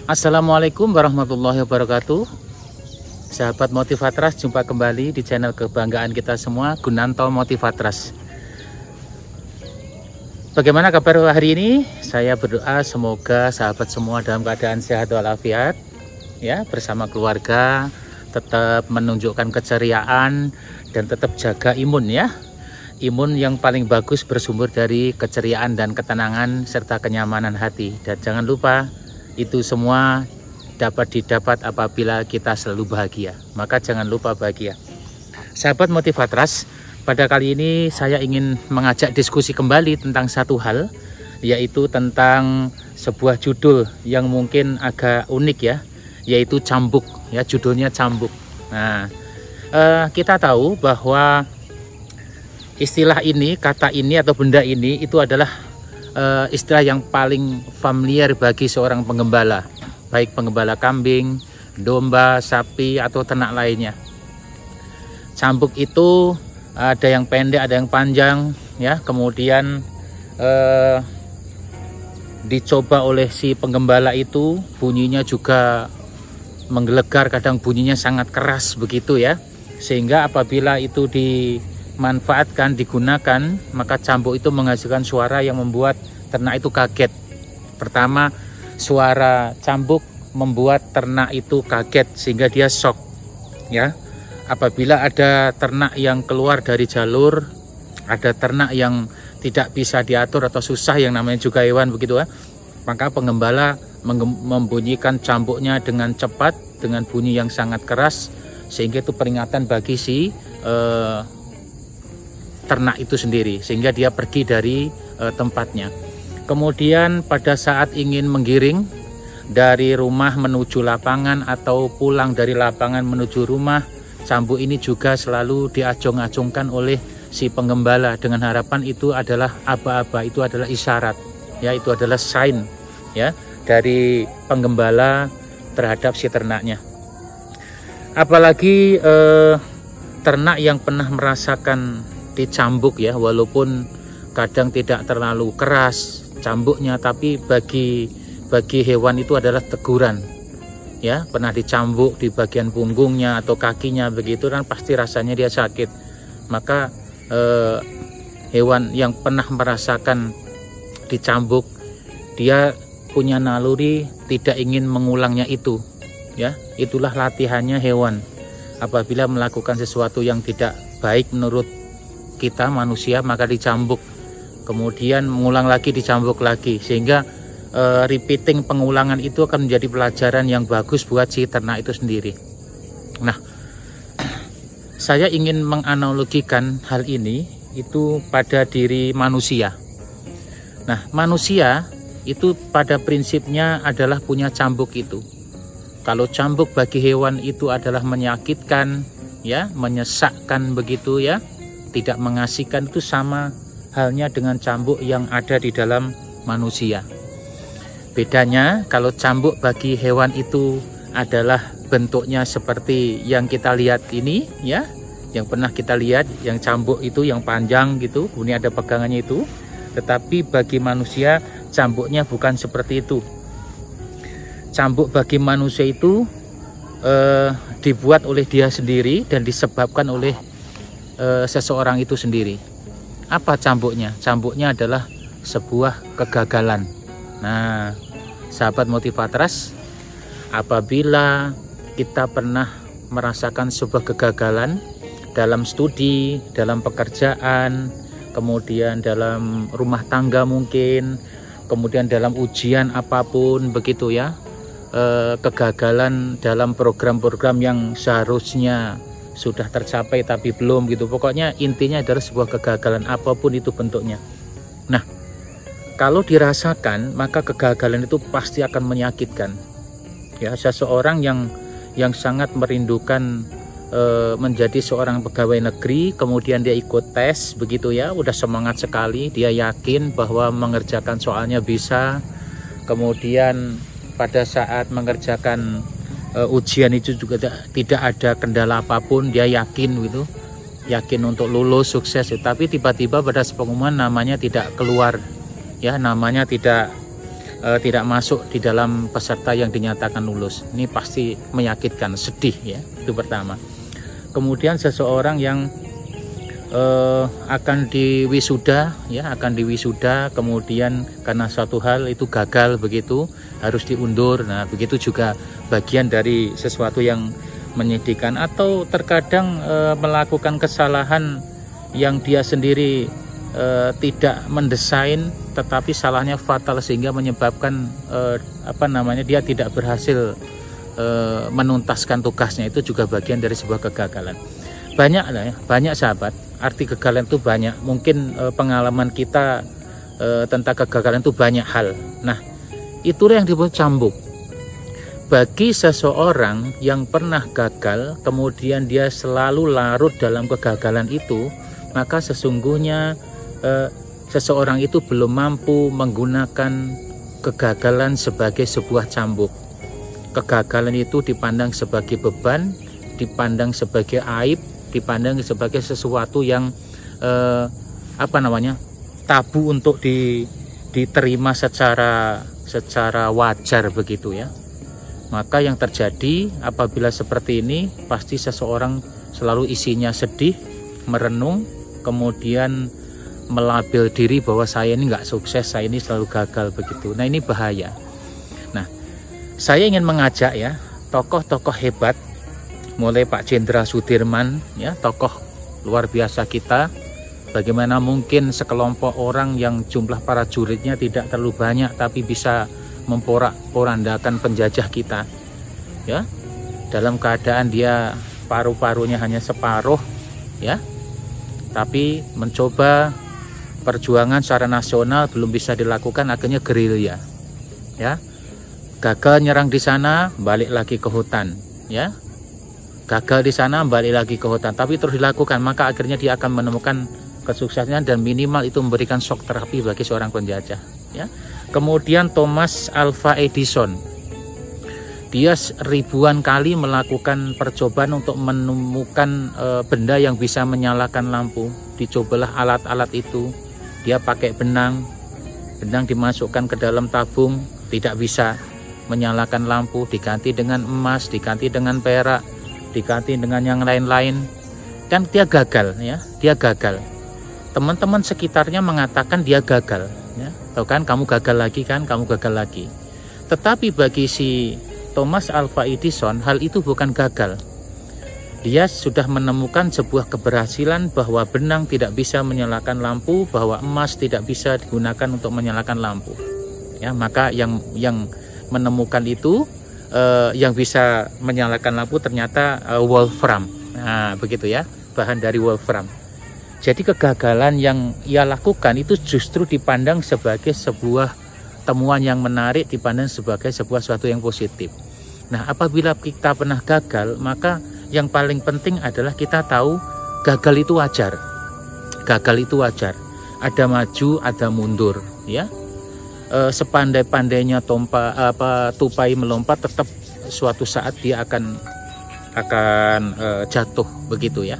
Assalamualaikum warahmatullahi wabarakatuh. Sahabat Motivatras, jumpa kembali di channel kebanggaan kita semua, Gunanto Motivatras. Bagaimana kabar hari ini? Saya berdoa semoga sahabat semua dalam keadaan sehat walafiat, ya, bersama keluarga, tetap menunjukkan keceriaan dan tetap jaga imun, ya. Imun yang paling bagus bersumber dari keceriaan dan ketenangan serta kenyamanan hati. Dan jangan lupa, itu semua dapat didapat apabila kita selalu bahagia. Maka jangan lupa bahagia. Sahabat Motivatras, pada kali ini saya ingin mengajak diskusi kembali tentang satu hal, yaitu tentang sebuah judul yang mungkin agak unik, ya, yaitu cambuk, ya, judulnya cambuk. Nah, kita tahu bahwa istilah ini, kata ini atau benda ini itu adalah istilah yang paling familiar bagi seorang penggembala, baik penggembala kambing, domba, sapi, atau ternak lainnya. Cambuk itu ada yang pendek, ada yang panjang, ya. Kemudian dicoba oleh si penggembala itu, bunyinya juga menggelegar, kadang bunyinya sangat keras begitu, ya. Sehingga apabila itu dimanfaatkan, digunakan, maka cambuk itu menghasilkan suara yang membuat ternak itu kaget. Pertama, suara cambuk membuat ternak itu kaget sehingga dia shock, ya. Apabila ada ternak yang keluar dari jalur, ada ternak yang tidak bisa diatur atau susah, yang namanya juga hewan begitu, ya, maka penggembala membunyikan cambuknya dengan cepat, dengan bunyi yang sangat keras, sehingga itu peringatan bagi si ternak itu sendiri, sehingga dia pergi dari tempatnya. Kemudian pada saat ingin menggiring dari rumah menuju lapangan atau pulang dari lapangan menuju rumah, cambuk ini juga selalu diacung-acungkan oleh si penggembala dengan harapan itu adalah aba-aba, itu adalah isyarat, ya, itu adalah sign, ya, dari penggembala terhadap si ternaknya. Apalagi ternak yang pernah merasakan dicambuk, ya, walaupun kadang tidak terlalu keras cambuknya, tapi bagi hewan itu adalah teguran, ya. Pernah dicambuk di bagian punggungnya atau kakinya begitu kan pasti rasanya dia sakit. Maka hewan yang pernah merasakan dicambuk, dia punya naluri tidak ingin mengulangnya itu, ya. Itulah latihannya hewan. Apabila melakukan sesuatu yang tidak baik menurut kita manusia, maka dicambuk, kemudian mengulang lagi, dicambuk lagi, sehingga repeating, pengulangan itu akan menjadi pelajaran yang bagus buat si ternak itu sendiri. Nah, saya ingin menganalogikan hal ini itu pada diri manusia. Nah, manusia itu pada prinsipnya adalah punya cambuk itu. Kalau cambuk bagi hewan itu adalah menyakitkan, ya, menyesakkan begitu, ya, tidak mengasihkan, itu sama halnya dengan cambuk yang ada di dalam manusia. Bedanya, kalau cambuk bagi hewan itu adalah bentuknya seperti yang kita lihat ini, ya, yang pernah kita lihat, yang cambuk itu yang panjang gitu, ini ada pegangannya itu. Tetapi bagi manusia cambuknya bukan seperti itu. Cambuk bagi manusia itu dibuat oleh dia sendiri dan disebabkan oleh seseorang itu sendiri. Apa cambuknya? Cambuknya adalah sebuah kegagalan. Nah, sahabat Motivatras, apabila kita pernah merasakan sebuah kegagalan dalam studi, dalam pekerjaan, kemudian dalam rumah tangga mungkin, kemudian dalam ujian apapun begitu, ya, kegagalan dalam program-program yang seharusnya sudah tercapai tapi belum gitu. Pokoknya intinya adalah sebuah kegagalan apapun itu bentuknya. Nah, kalau dirasakan, maka kegagalan itu pasti akan menyakitkan. Ya, seseorang yang sangat merindukan menjadi seorang pegawai negeri, kemudian dia ikut tes begitu, ya, udah semangat sekali, dia yakin bahwa mengerjakan soalnya bisa. Kemudian pada saat mengerjakan ujian itu juga tidak ada kendala apapun, dia yakin gitu, yakin untuk lulus sukses. Tapi tiba-tiba pada pengumuman namanya tidak keluar, ya, namanya tidak tidak masuk di dalam peserta yang dinyatakan lulus. Ini pasti menyakitkan, sedih ya, itu pertama. Kemudian seseorang yang akan diwisuda ya, kemudian karena suatu hal itu gagal begitu, harus diundur. Nah, begitu juga bagian dari sesuatu yang menyedihkan. Atau terkadang melakukan kesalahan yang dia sendiri tidak mendesain, tetapi salahnya fatal sehingga menyebabkan dia tidak berhasil menuntaskan tugasnya. Itu juga bagian dari sebuah kegagalan. Banyak sahabat, arti kegagalan itu banyak. Mungkin pengalaman kita tentang kegagalan itu banyak hal. Nah, itulah yang disebut cambuk. Bagi seseorang yang pernah gagal, kemudian dia selalu larut dalam kegagalan itu, maka sesungguhnya seseorang itu belum mampu menggunakan kegagalan sebagai sebuah cambuk. Kegagalan itu dipandang sebagai beban, dipandang sebagai aib, dipandang sebagai sesuatu yang tabu untuk diterima secara wajar begitu ya. Maka yang terjadi apabila seperti ini, pasti seseorang selalu isinya sedih, merenung, kemudian melabel diri bahwa saya ini nggak sukses, saya ini selalu gagal begitu. Nah, ini bahaya. Nah, saya ingin mengajak ya, tokoh-tokoh hebat, mulai Pak Jenderal Sudirman ya, tokoh luar biasa kita. Bagaimana mungkin sekelompok orang yang jumlah para juridnya tidak terlalu banyak tapi bisa memporak-porandakan penjajah kita ya, dalam keadaan dia paru-parunya hanya separuh ya, tapi mencoba perjuangan secara nasional belum bisa dilakukan, akhirnya gerilya ya, gagal nyerang di sana, balik lagi ke hutan ya, gagal di sana, balik lagi ke hutan, tapi terus dilakukan, maka akhirnya dia akan menemukan kesuksesan dan minimal itu memberikan shock terapi bagi seorang penjajah ya. Kemudian Thomas Alva Edison, dia ribuan kali melakukan percobaan untuk menemukan benda yang bisa menyalakan lampu. Dicobalah alat-alat itu, dia pakai benang dimasukkan ke dalam tabung, tidak bisa menyalakan lampu, diganti dengan emas, diganti dengan perak, diganti dengan yang lain-lain, dan dia gagal ya, dia gagal. Teman-teman sekitarnya mengatakan dia gagal ya. Tahu kan, kamu gagal lagi kan, kamu gagal lagi. Tetapi bagi si Thomas Alva Edison, hal itu bukan gagal. Dia sudah menemukan sebuah keberhasilan bahwa benang tidak bisa menyalakan lampu, bahwa emas tidak bisa digunakan untuk menyalakan lampu ya. Maka yang menemukan itu, yang bisa menyalakan lampu ternyata wolfram. Nah, begitu ya, bahan dari wolfram. Jadi kegagalan yang ia lakukan itu justru dipandang sebagai sebuah temuan yang menarik, dipandang sebagai sesuatu yang positif. Nah, apabila kita pernah gagal, maka yang paling penting adalah kita tahu gagal itu wajar. Gagal itu wajar. Ada maju, ada mundur, ya. Sepandai-pandainya tupai melompat, tetap suatu saat dia akan jatuh, begitu ya.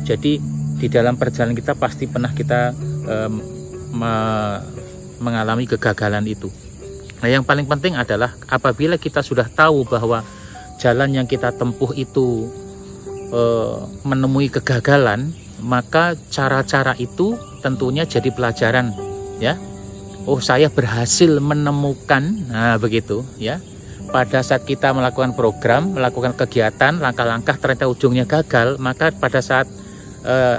Jadi di dalam perjalanan kita pasti pernah kita mengalami kegagalan itu. Nah, yang paling penting adalah apabila kita sudah tahu bahwa jalan yang kita tempuh itu menemui kegagalan, maka cara-cara itu tentunya jadi pelajaran ya. Oh, saya berhasil menemukan, nah begitu ya. Pada saat kita melakukan program, melakukan kegiatan, langkah-langkah ternyata ujungnya gagal, maka pada saat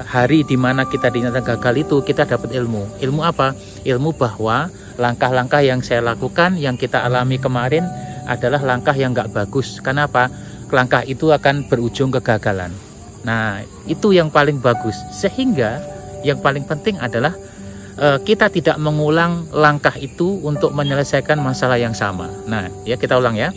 hari di mana kita dinyatakan gagal itu, kita dapat ilmu. Ilmu apa? Ilmu bahwa langkah-langkah yang saya lakukan, yang kita alami kemarin adalah langkah yang nggak bagus. Kenapa? Langkah itu akan berujung kegagalan. Nah, itu yang paling bagus. Sehingga yang paling penting adalah kita tidak mengulang langkah itu untuk menyelesaikan masalah yang sama. Nah, ya kita ulang ya.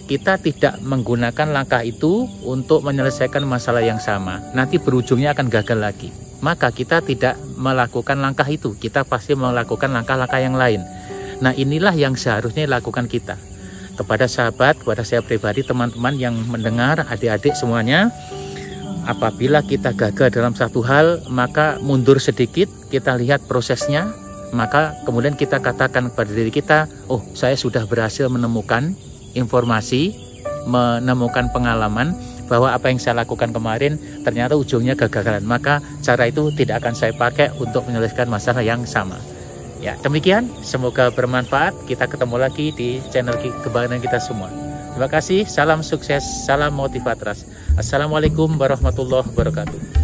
Kita tidak menggunakan langkah itu untuk menyelesaikan masalah yang sama. Nanti berujungnya akan gagal lagi. Maka kita tidak melakukan langkah itu. Kita pasti melakukan langkah-langkah yang lain. Nah, inilah yang seharusnya dilakukan kita. Kepada sahabat, kepada saya pribadi, teman-teman yang mendengar, adik-adik semuanya, apabila kita gagal dalam satu hal, maka mundur sedikit, kita lihat prosesnya, maka kemudian kita katakan kepada diri kita, oh saya sudah berhasil menemukan informasi, menemukan pengalaman bahwa apa yang saya lakukan kemarin ternyata ujungnya kegagalan, maka cara itu tidak akan saya pakai untuk menyelesaikan masalah yang sama. Ya, demikian, semoga bermanfaat. Kita ketemu lagi di channel Kebanggaan Kita Semua. Terima kasih, salam sukses, salam motivatras. Assalamualaikum warahmatullahi wabarakatuh.